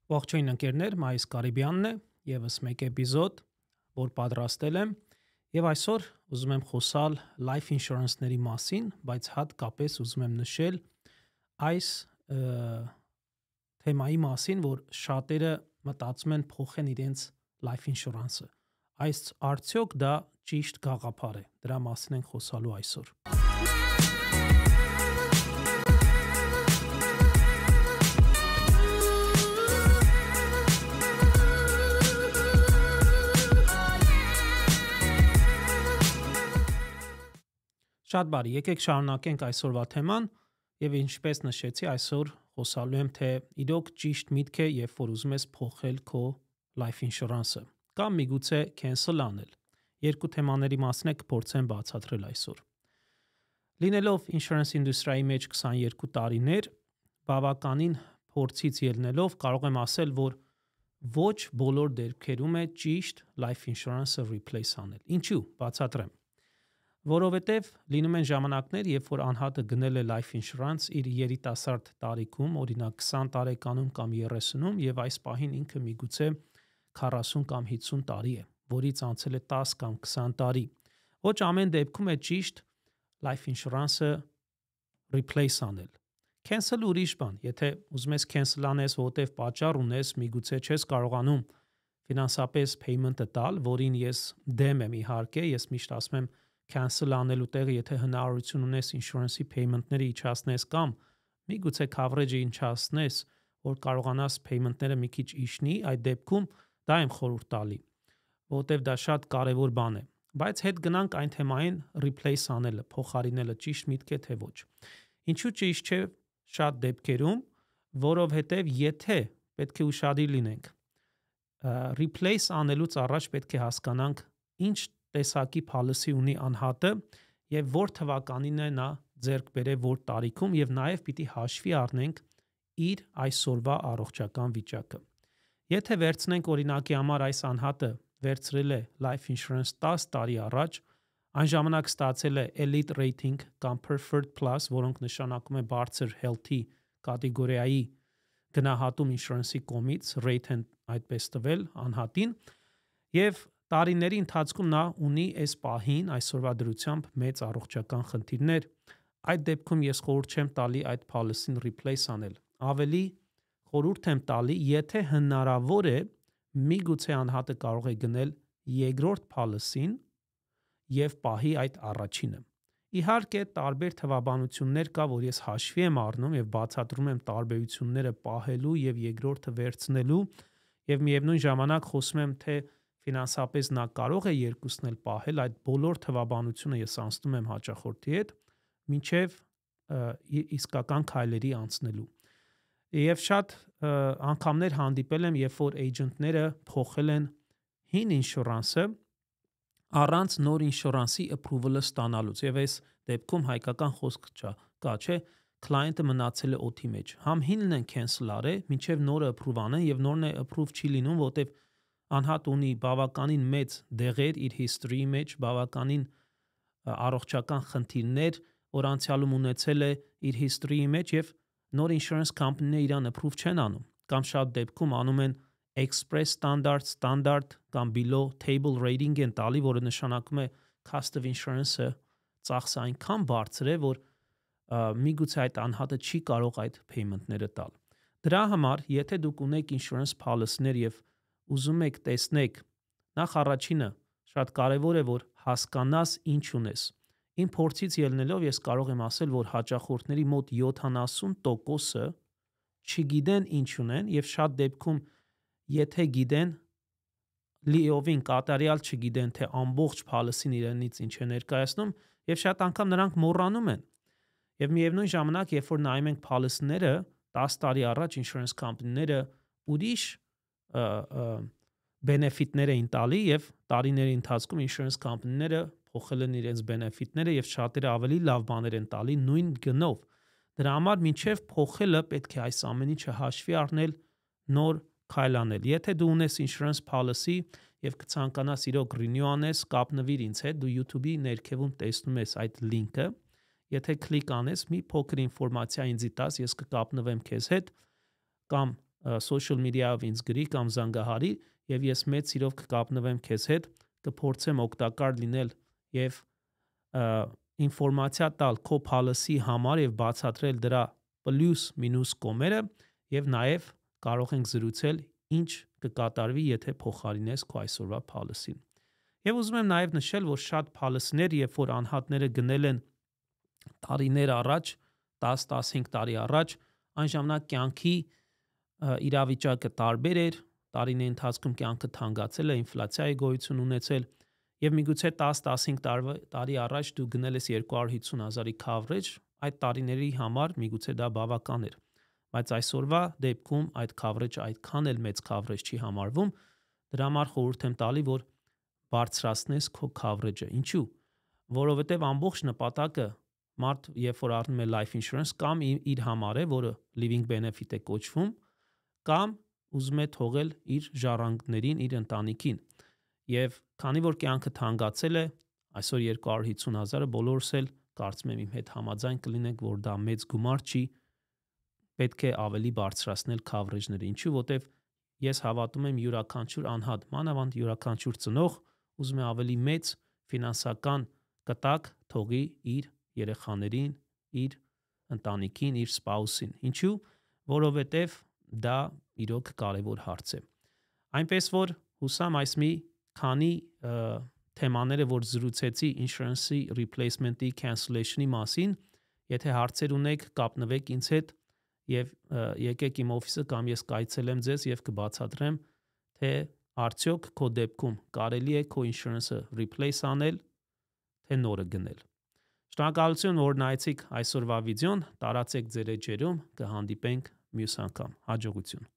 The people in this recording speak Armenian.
Ողջույն ընկերներ, Մայիս Կարիբյանն է, եւս մեկ էպիզոդ, որ պատրաստել եմ, եւ այսօր ուզում եմ խոսալ life insurance-ների մասին, բայց հատկապես ուզում եմ նշել այս թեմայի մասին, որ շատերը մտածում են փոխեն իրենց life insurance-ը։ Այս արդյոք դա ճիշտ գաղափար է։ Դրա մասին ենք խոսալու այսօր։ Շատ բարի, եկեք շարունակենք այսօրվա թեման եւ ինչպես նշեցի, այսօր խոսալու եմ թե իրոք ճիշտ միտք է, երբ որ ուզում ես փոխել քո life insurance-ը կամ միգուցե cancel անել։ Երկու թեմաների մասին կփորձեմ բացատրել այսօր։ Լինելով insurance industry-ի մեջ 22 տարիներ, բավականին փորձից ելնելով կարող եմ ասել, որ ոչ բոլոր դեպքերում է ճիշտ life insurance-ը replace անել։ Ինչու՞, բացատրեմ։ Որովհետև լինում են ժամանակներ, երբ որ անհատը գնել է life insurance իր երիտասարդ տարիքում, օրինակ 20 տարեկանում կամ 30-ում եւ այս պահին ինքը միգուցե 40 կամ 50 տարի է, որից անցել է 10 կամ 20 տարի։ Ոչ ամեն դեպքում է ճիշտ life insurance-ը replace անել։ Cancel ուրիշ բան, եթե ուզում ես cancel անես, որովհետև պատճառ ունես, միգուցե չես կարողանում ֆինանսապես payment-ը տալ, որին ես դեմ եմ իհարկե, ես միշտ ասում եմ cancel անելու տեղը, եթե հնարավորություն ունես insurance-ի payment-ները իջացնես կամ միգուցե coverage-ը իջացնես, որ կարողանաս payment-ները մի քիչ իջնի, այդ դեպքում դա եմ խորհուրդ տալի, որովհետև դա շատ կարևոր բան է։ Բայց հետ գնանք այն թեմային replace անելը, փոխարինելը ճիշտ միտք է թե ոչ։ Ինչու ճիշտ չէ շատ դեպքերում, որովհետև եթե պետք է ուշադիր լինենք, replace անելուց առաջ պետք է հասկանանք ինչ տեսակի policy ունի անհատը եւ որ թվականին է նա ձեռք բերել որ տարիքում եւ նաեւ պիտի հաշվի առնենք իր այսօրվա առողջական վիճակը։ Եթե վերցնենք օրինակի համար այս անհատը վերցրել է life insurance 10 տարի առաջ, այն ժամանակ ստացել է elite rating կամ preferred plus, որոնք նշանակում է բարձր healthy կատեգորիայի գնահատում insurance-ի կողմից, rate-ն այդպես տվել անհատին եւ տարիների ընթացքում նա ունի այս պահին այսօրվա դրությամբ մեծ առողջական խնդիրներ, այդ դեպքում ես խորհուրդ չեմ տալի այդ policy-ն replace անել։ Ավելի խորհուրդ եմ տալի, եթե հնարավոր է, միգուցե անհատը կարող է գնել երկրորդ policy-ն եւ պահի այդ առաջինը։ Իհարկե, տարբեր թվաբանություններ կա, որ ես հաշվի եմ առնում եւ բացատրում եմ տարբերությունները պահելու եւ երկրորդը վերցնելու եւ միևնույն ժամանակ խոսում եմ, թե ֆինանսապես նա կարող է երկուսն էլ պահել, այդ բոլոր թվաբանությունը ես անցնում եմ հաճախորդի հետ, մինչև իսկական քայլերի անցնելու։ Եվ շատ անգամներ հանդիպել եմ, երբ որ էջենտները փոխել են հին ինշուրանսը առանց նոր ինշուրանսի approval-ը ստանալուց, եւ այս դեպքում հայկական խոսք կա, չէ, client-ը մնացել է օդի մեջ։ Համ հինն են cancel արել, մինչև նորը approve անեն, եւ նորն է approve չի լինում, որտեվ անհատ ունի բավականին մեծ դեղեր իր history-ի մեջ, բավականին առողջական խնդիրներ, որ անցյալում ունեցել է իր history-ի մեջ եւ նոր insurance company-ները իրան approve չեն անում, կամ շատ դեպքում անում են express standard կամ below table rating են տալի, որը նշանակում է cost of insurance-ը ծախսը այնքան բարձր է, որ միգուցե այդ անհատը չի կարող այդ payment-ները տալ։ Դրա համար, եթե դուք ունեք insurance policy-ներ եւ ուզում եք տեսնեք, նախ առաջինը շատ կարևոր է, որ հասկանաս ինչ ունես։ Իմ փորձից ելնելով ես կարող եմ ասել, որ հաճախորդների մոտ 70%-ը չգիտեն ինչ ունեն եւ շատ դեպքում եթե գիտեն լիովին կատարյալ չգիտեն, թե ամբողջ policy-ն իրենից ինչ է ներկայացնում եւ շատ անգամ նրանք մոռանում են։ Եվ միևնույն ժամանակ, երբ որ նայում ենք policy-ները 10 տարի առաջ insurance company-ները ուրիշ benefit-ներ էին տալի եւ տարիների ընթացքում insurance company-ները փոխել են իրենց benefit-ները եւ շատերը ավելի լավ բաներ են տալի նույն գնով։ Դրա համար մինչեւ փոխելը պետք է այս ամեն ինչը հաշվի առնել, նոր քայլ անել։ Եթե դու ունես insurance policy եւ կցանկանաս իրոք renew անես, կապնվիր ինձ հետ, դու YouTube-ի ներքևում տեսնում ես այդ link-ը։ Եթե կլիկ անես, մի փոքր ինֆորմացիա ինձի տաս, ես կկապնվեմ քեզ հետ, կամ social media-ով ինձ գրի կամ զանգահարի եւ ես մեծ սիրով կկապնվեմ քեզ հետ, կփորձեմ օգտակար լինել եւ ինֆորմացիա տալ քո policy համար եւ բացատրել դրա պլյուս մինուս կողմերը եւ նաեւ կարող ենք զրուցել ինչ կկատարվի, եթե փոխարինես քո այսօրվա policy-ն։ Եվ ուզում եմ նաեւ նշել, որ շատ policy-ներ, երբ որ անհատները գնել են տարիներ առաջ, 10-15 տարի առաջ, այն ժամանակ կյանքի իրավիճակը տարբեր էր, տարիների ընթացքում կյանքը թանկացել է, ինֆլյացիա է գոյություն ունեցել եւ միգուցե 10-15 տարի առաջ դու գնել ես 250,000-ի coverage, այդ տարիների համար միգուցե դա բավական էր, բայց այսօրվա դեպքում այդ coverage այդքան էլ մեծ coverage չի համարվում, դրա համար խորհուրդ եմ տալի, որ բարձրացնես քո coverage-ը։ Ինչու՞։ Որովհետեւ ամբողջ նպատակը մարդ երբ որ առնում է life insurance կամ իր համար է, որը living benefit է կոչվում, կամ ուզում է թողել իր ժառանգներին, իր ընտանիքին։ Եվ քանի որ կյանքը թանկացել է, այսօր 250,000-ը բոլորս էլ կարծում եմ իմ հետ համաձայն կլինենք, որ դա մեծ գումար չի, պետք է ավելի բարձրացնել coverage-ները։ Ինչու՞, որտեվ ես հավատում եմ յուրաքանչյուր անհատ, մանավանդ յուրաքանչյուր ծնող ուզում է ավելի մեծ ֆինանսական կտակ թողի իր երեխաներին, իր ընտանիքին, իր spouse-ին։ Ինչու՞, որովհետև դա իրոք կարևոր հարց է։ Այնպես որ հուսամ այս մի քանի թեմաները, որ զրուցեցի insurance-ի replacement-ի cancellation-ի մասին, եթե հարցեր ունեք, կապնվեք ինձ հետ եւ եկեք իմ օֆիսը կամ ես կայցելեմ ձեզ եւ կբացատրեմ, թե արդյոք քո դեպքում կարելի է քո insurance-ը replace անել, թե նորը գնել։ Շնորհակալություն, որ նայեցիք այսօրվա վիդեոն, տարածեք ձեր էջերում, կհանդիպենք մյուս անգամ։ Հաջողություն։